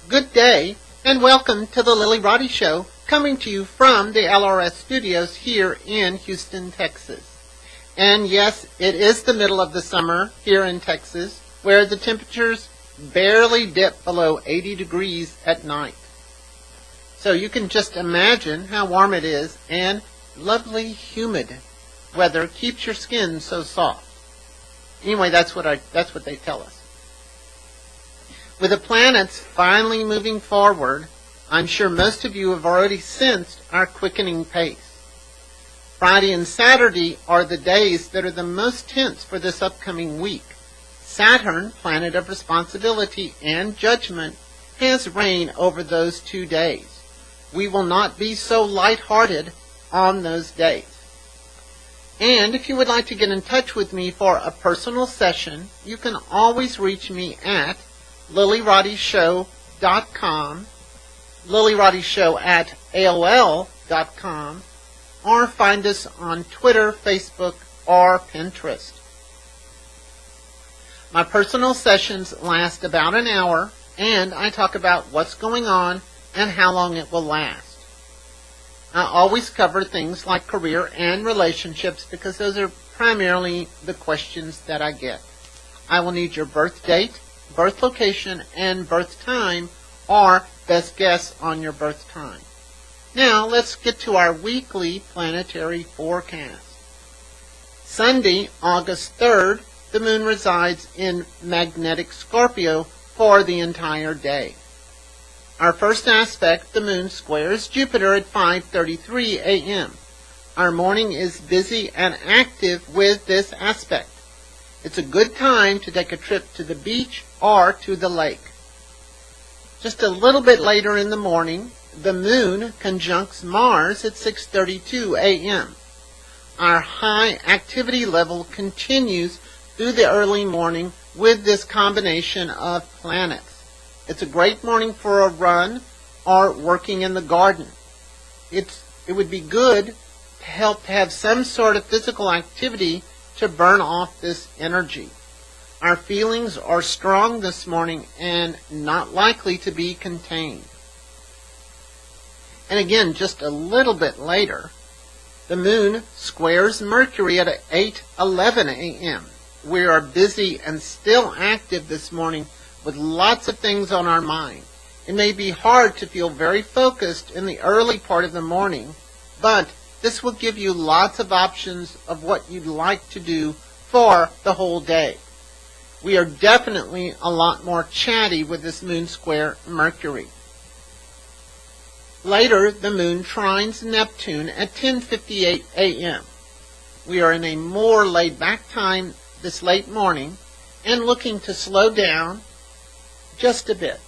Good day, and welcome to the Lilly Roddy Show, coming to you from the LRS studios here in Houston, Texas. And yes, it is the middle of the summer here in Texas, where the temperatures barely dip below 80 degrees at night. So you can just imagine how warm it is, and lovely humid weather keeps your skin so soft. Anyway, that's what they tell us. With the planets finally moving forward, I'm sure most of you have already sensed our quickening pace. Friday and Saturday are the days that are the most tense for this upcoming week. Saturn, planet of responsibility and judgment, has reign over those 2 days. We will not be so lighthearted on those days. And if you would like to get in touch with me for a personal session, you can always reach me at Lillyroddyshow.com, Lillyroddyshow@AOL.com, or find us on Twitter, Facebook, or Pinterest. My personal sessions last about an hour, and I talk about what's going on and how long it will last. I always cover things like career and relationships because those are primarily the questions that I get. I will need your birth date, birth location, and birth time, or best guess on your birth time. Now, let's get to our weekly planetary forecast. Sunday, August 3rd, the moon resides in magnetic Scorpio for the entire day. Our first aspect, the moon squares Jupiter at 5:33 a.m. Our morning is busy and active with this aspect. It's a good time to take a trip to the beach or to the lake. Just a little bit later in the morning, the moon conjuncts Mars at 6:32 a.m. Our high activity level continues through the early morning with this combination of planets. It's a great morning for a run or working in the garden. It would be good to help to have some sort of physical activity to burn off this energy. Our feelings are strong this morning and not likely to be contained. And again, just a little bit later, the moon squares Mercury at 8:11 a.m. We are busy and still active this morning with lots of things on our mind. It may be hard to feel very focused in the early part of the morning, but this will give you lots of options of what you'd like to do for the whole day. We are definitely a lot more chatty with this moon square Mercury. Later, the moon trines Neptune at 10:58 a.m. We are in a more laid-back time this late morning and looking to slow down just a bit.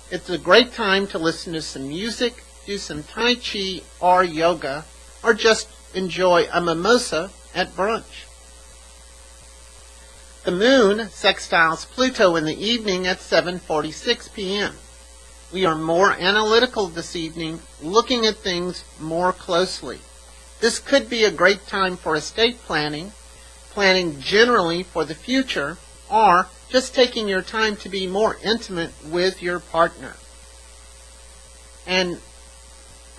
It's a great time to listen to some music, do some Tai Chi or yoga, or just enjoy a mimosa at brunch. The moon sextiles Pluto in the evening at 7:46 p.m. We are more analytical this evening, looking at things more closely. This could be a great time for estate planning, planning generally for the future, or just taking your time to be more intimate with your partner. And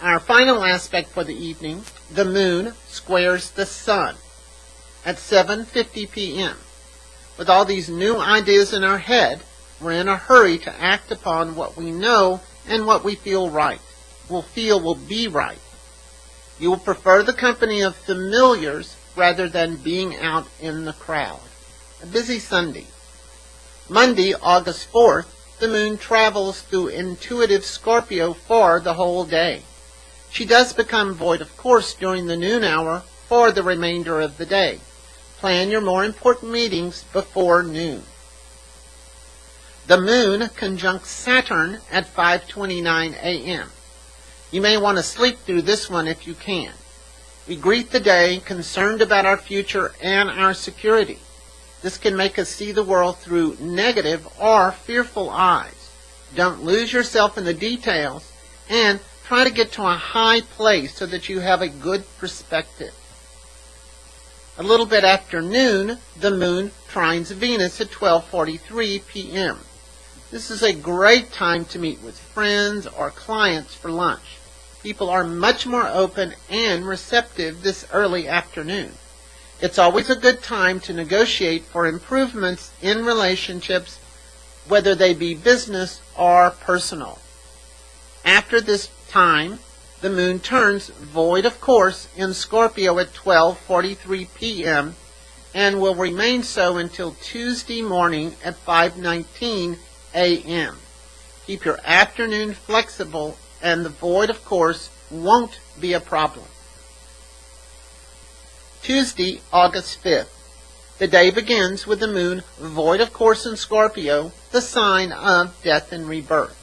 our final aspect for the evening, the moon squares the sun at 7:50 p.m. With all these new ideas in our head, we're in a hurry to act upon what we know and what we feel will be right. You will prefer the company of familiars rather than being out in the crowd. A busy Sunday. Monday, August 4th, the moon travels through intuitive Scorpio for the whole day. She does become void, of course, during the noon hour for the remainder of the day. Plan your more important meetings before noon. The moon conjuncts Saturn at 5:29 a.m. You may want to sleep through this one if you can. We greet the day concerned about our future and our security. This can make us see the world through negative or fearful eyes. Don't lose yourself in the details, and try to get to a high place so that you have a good perspective. A little bit after noon, the moon trines Venus at 12:43 p.m. This is a great time to meet with friends or clients for lunch. People are much more open and receptive this early afternoon. It's always a good time to negotiate for improvements in relationships, whether they be business or personal. After this time, the moon turns void of course in Scorpio at 12:43 p.m. and will remain so until Tuesday morning at 5:19 a.m. Keep your afternoon flexible and the void of course won't be a problem. Tuesday, August 5th. The day begins with the moon void of course in Scorpio, the sign of death and rebirth.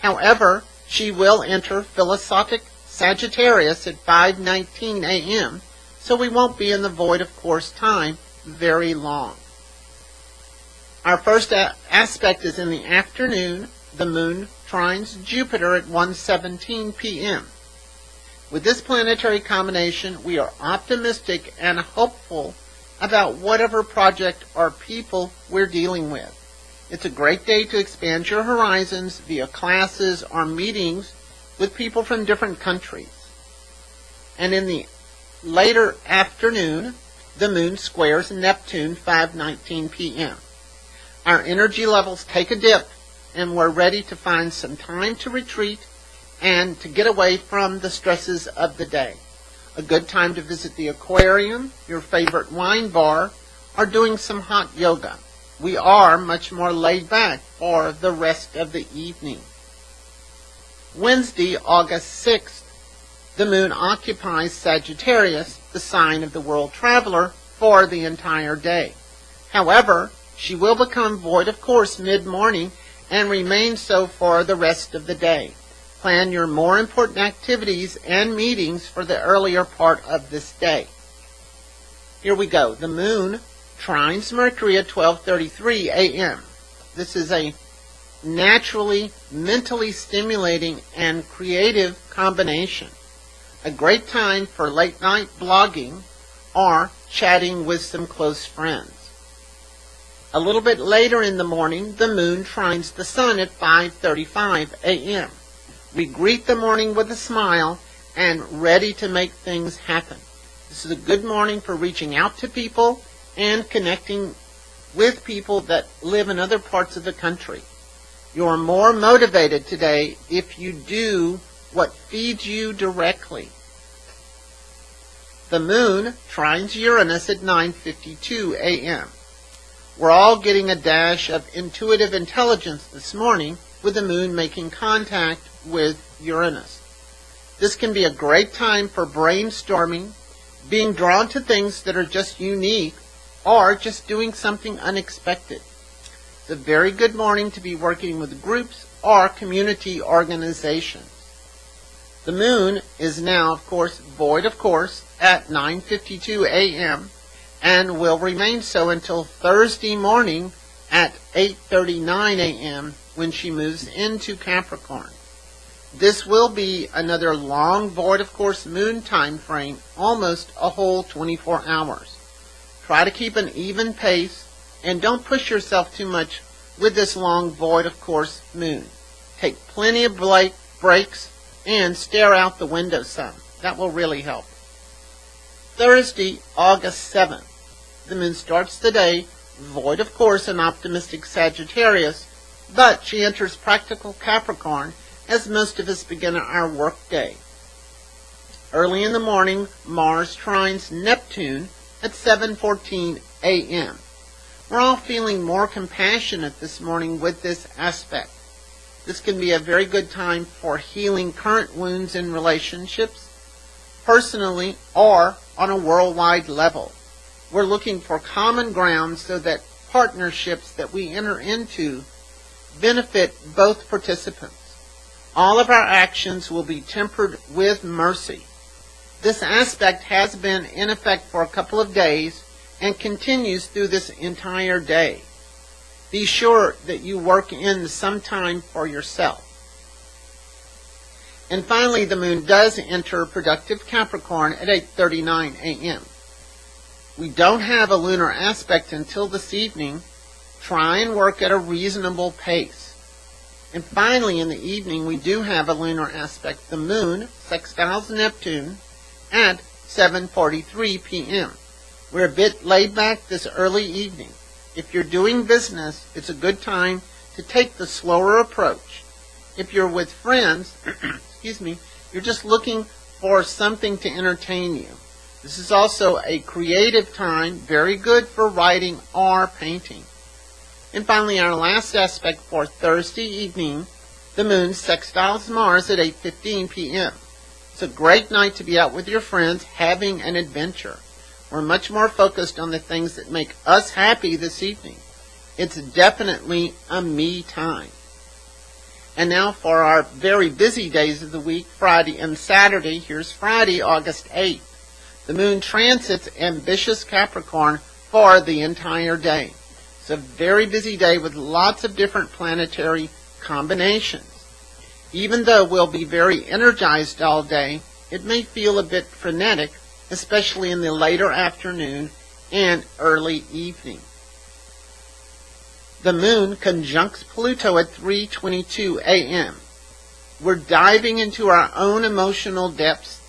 However, she will enter philosophic Sagittarius at 5:19 a.m., so we won't be in the void of course time very long. Our first aspect is in the afternoon. The moon trines Jupiter at 1:17 p.m. With this planetary combination, we are optimistic and hopeful about whatever project or people we're dealing with. It's a great day to expand your horizons via classes or meetings with people from different countries. And in the later afternoon, the moon squares Neptune 5:19 p.m. Our energy levels take a dip, and we're ready to find some time to retreat and to get away from the stresses of the day. A good time to visit the aquarium, your favorite wine bar, or doing some hot yoga. We are much more laid back for the rest of the evening. Wednesday, August 6th, the moon occupies Sagittarius, the sign of the world traveler, for the entire day. However, she will become void of course mid-morning and remain so for the rest of the day. Plan your more important activities and meetings for the earlier part of this day. Here we go. The moon trines Mercury at 12:33 a.m. This is a naturally, mentally stimulating and creative combination. A great time for late night blogging or chatting with some close friends. A little bit later in the morning, the moon trines the sun at 5:35 a.m. We greet the morning with a smile and ready to make things happen. This is a good morning for reaching out to people and connecting with people that live in other parts of the country. You're more motivated today if you do what feeds you directly. The moon trines Uranus at 9:52 a.m. We're all getting a dash of intuitive intelligence this morning with the moon making contact with Uranus. This can be a great time for brainstorming, being drawn to things that are just unique, or just doing something unexpected. It's a very good morning to be working with groups or community organizations. The moon is now, of course, void of course at 9:52 a.m. and will remain so until Thursday morning at 8:39 a.m. when she moves into Capricorn. This will be another long void of course moon time frame, almost a whole 24 hours. Try to keep an even pace and don't push yourself too much with this long void of course moon. Take plenty of breaks and stare out the window some. That will really help. Thursday, August 7th. The moon starts the day void of course in optimistic Sagittarius, but she enters practical Capricorn as most of us begin our work day. Early in the morning, Mars trines Neptune at 7:14 a.m. We're all feeling more compassionate this morning with this aspect. This can be a very good time for healing current wounds in relationships, personally or on a worldwide level. We're looking for common ground so that partnerships that we enter into benefit both participants. All of our actions will be tempered with mercy. This aspect has been in effect for a couple of days and continues through this entire day. Be sure that you work in some time for yourself. And finally, the moon does enter productive Capricorn at 8:39 a.m. We don't have a lunar aspect until this evening. Try and work at a reasonable pace. And finally, in the evening, we do have a lunar aspect. The moon sextiles Neptune at 7:43 p.m. We're a bit laid back this early evening. If you're doing business, it's a good time to take the slower approach. If you're with friends, you're just looking for something to entertain you. This is also a creative time, very good for writing or painting. And finally, our last aspect for Thursday evening, the moon sextiles Mars at 8:15 p.m. It's a great night to be out with your friends having an adventure. We're much more focused on the things that make us happy this evening. It's definitely a me time. And now for our very busy days of the week, Friday and Saturday. Here's Friday, August 8th. The moon transits ambitious Capricorn for the entire day. It's a very busy day with lots of different planetary combinations. Even though we'll be very energized all day, it may feel a bit frenetic, especially in the later afternoon and early evening. The moon conjuncts Pluto at 3:22 a.m. We're diving into our own emotional depths,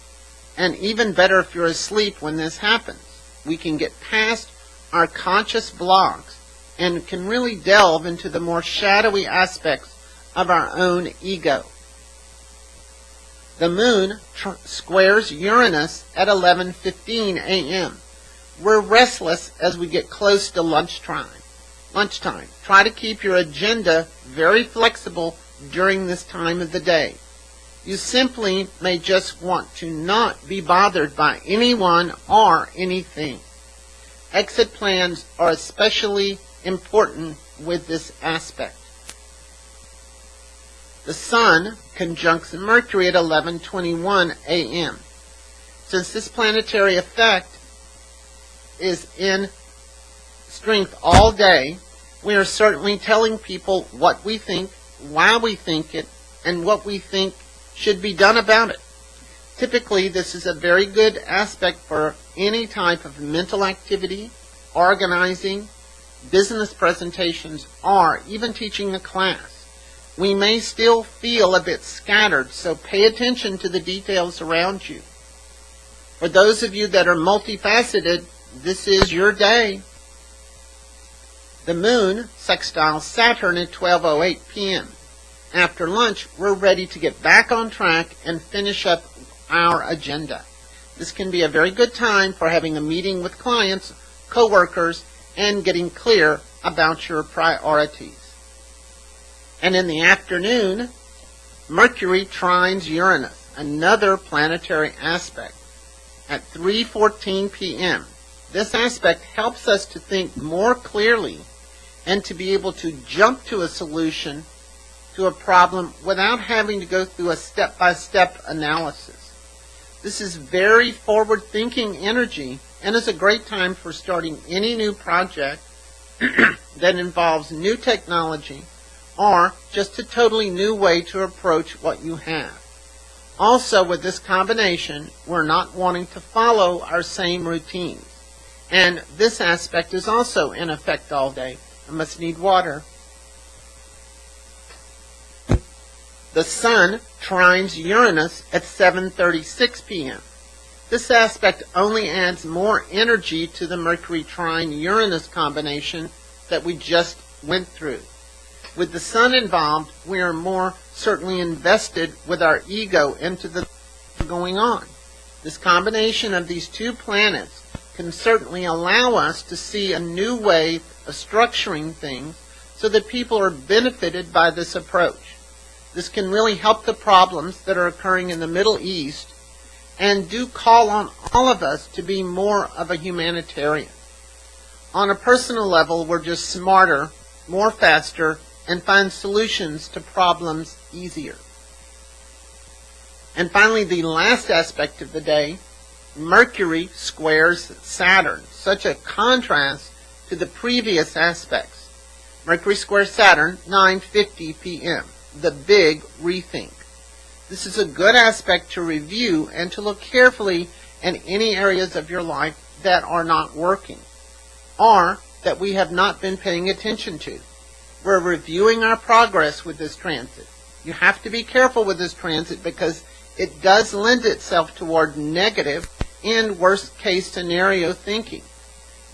and even better if you're asleep when this happens. We can get past our conscious blocks and can really delve into the more shadowy aspects of our own ego. The moon squares Uranus at 11:15 a.m. We're restless as we get close to lunchtime. Try to keep your agenda very flexible during this time of the day. You simply may just want to not be bothered by anyone or anything. Exit plans are especially important with this aspect. The Sun conjuncts Mercury at 11:21 a.m. Since this planetary effect is in strength all day, we are certainly telling people what we think, why we think it, and what we think should be done about it. Typically, this is a very good aspect for any type of mental activity, organizing, business presentations, or even teaching a class. We may still feel a bit scattered, so pay attention to the details around you. For those of you that are multifaceted, this is your day. The moon sextiles Saturn at 12:08 p.m. After lunch, we're ready to get back on track and finish up our agenda. This can be a very good time for having a meeting with clients, co-workers, and getting clear about your priorities. And in the afternoon, Mercury trines Uranus, another planetary aspect, at 3:14 p.m. This aspect helps us to think more clearly and to be able to jump to a solution to a problem without having to go through a step-by-step analysis. This is very forward-thinking energy and is a great time for starting any new project that involves new technology or just a totally new way to approach what you have. Also, with this combination, we're not wanting to follow our same routines. And this aspect is also in effect all day. I must need water. The Sun trines Uranus at 7:36 p.m. This aspect only adds more energy to the Mercury trine Uranus combination that we just went through. With the Sun involved, we are more certainly invested with our ego into the going on. This combination of these two planets can certainly allow us to see a new way of structuring things so that people are benefited by this approach. This can really help the problems that are occurring in the Middle East and do call on all of us to be more of a humanitarian. On a personal level, we're just smarter, more faster, and find solutions to problems easier. And finally, the last aspect of the day, Mercury squares Saturn. Such a contrast to the previous aspects. Mercury squares Saturn, 9:50 p.m. The big rethink. This is a good aspect to review and to look carefully at any areas of your life that are not working or that we have not been paying attention to. We're reviewing our progress with this transit. You have to be careful with this transit because it does lend itself toward negative and worst case scenario thinking.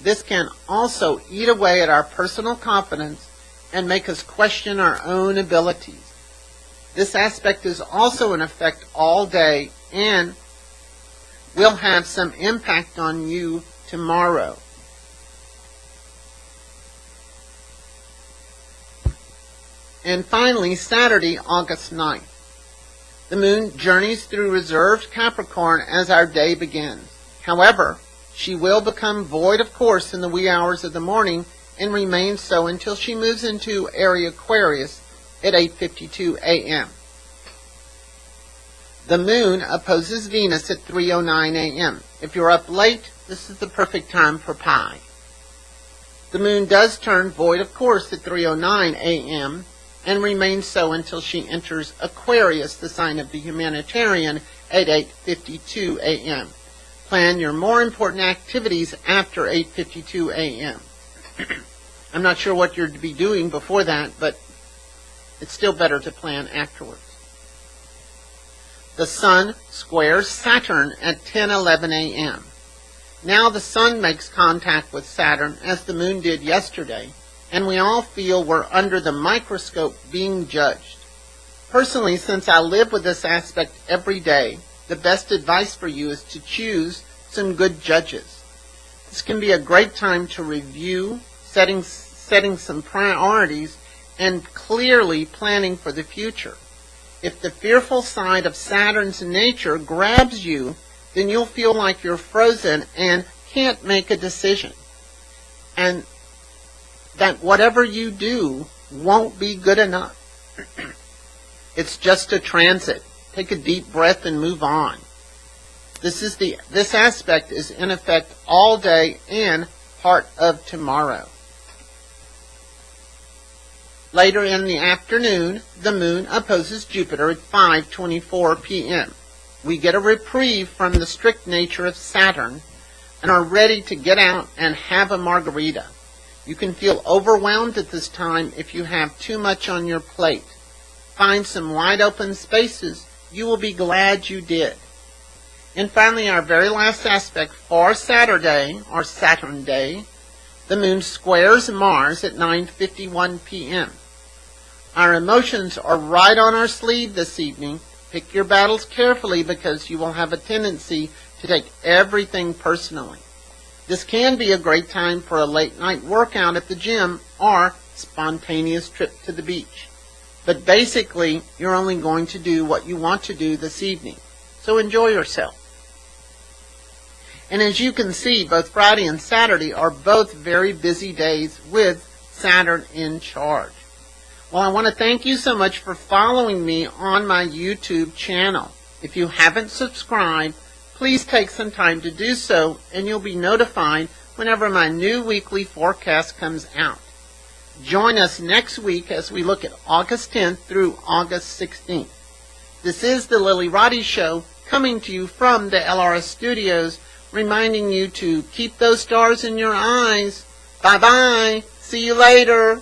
This can also eat away at our personal confidence and make us question our own abilities. This aspect is also in effect all day and will have some impact on you tomorrow. And finally, Saturday, August 9th. The moon journeys through reserved Capricorn as our day begins. However, she will become void of course in the wee hours of the morning and remain so until she moves into area Aquarius at 8:52 a.m. The moon opposes Venus at 3:09 a.m. If you're up late, this is the perfect time for pie. The moon does turn void of course at 3:09 a.m. and remains so until she enters Aquarius, the sign of the humanitarian, at 8:52 a.m. Plan your more important activities after 8:52 a.m. I'm not sure what you're to be doing before that, but it's still better to plan afterwards. The Sun squares Saturn at 10:11 a.m. Now the Sun makes contact with Saturn as the Moon did yesterday, and we all feel we're under the microscope being judged. Personally, since I live with this aspect every day, the best advice for you is to choose some good judges. This can be a great time to review, setting some priorities, and clearly planning for the future. If the fearful side of Saturn's nature grabs you, then you'll feel like you're frozen and can't make a decision. And that whatever you do won't be good enough. It's just a transit. Take a deep breath and move on. This aspect is in effect all day and part of tomorrow. Later in the afternoon, the moon opposes Jupiter at 5:24 p.m. We get a reprieve from the strict nature of Saturn and are ready to get out and have a margarita. You can feel overwhelmed at this time if you have too much on your plate. Find some wide open spaces. You will be glad you did. And finally, our very last aspect for Saturday, or Saturn Day, the moon squares Mars at 9:51 p.m. Our emotions are right on our sleeve this evening. Pick your battles carefully because you will have a tendency to take everything personally. This can be a great time for a late night workout at the gym or spontaneous trip to the beach. But basically, you're only going to do what you want to do this evening. So enjoy yourself. And as you can see, both Friday and Saturday are both very busy days with Saturn in charge. Well, I want to thank you so much for following me on my YouTube channel. If you haven't subscribed, please take some time to do so, and you'll be notified whenever my new weekly forecast comes out. Join us next week as we look at August 10th through August 16th. This is the Lilly Roddy Show, coming to you from the LRS Studios, reminding you to keep those stars in your eyes. Bye-bye. See you later.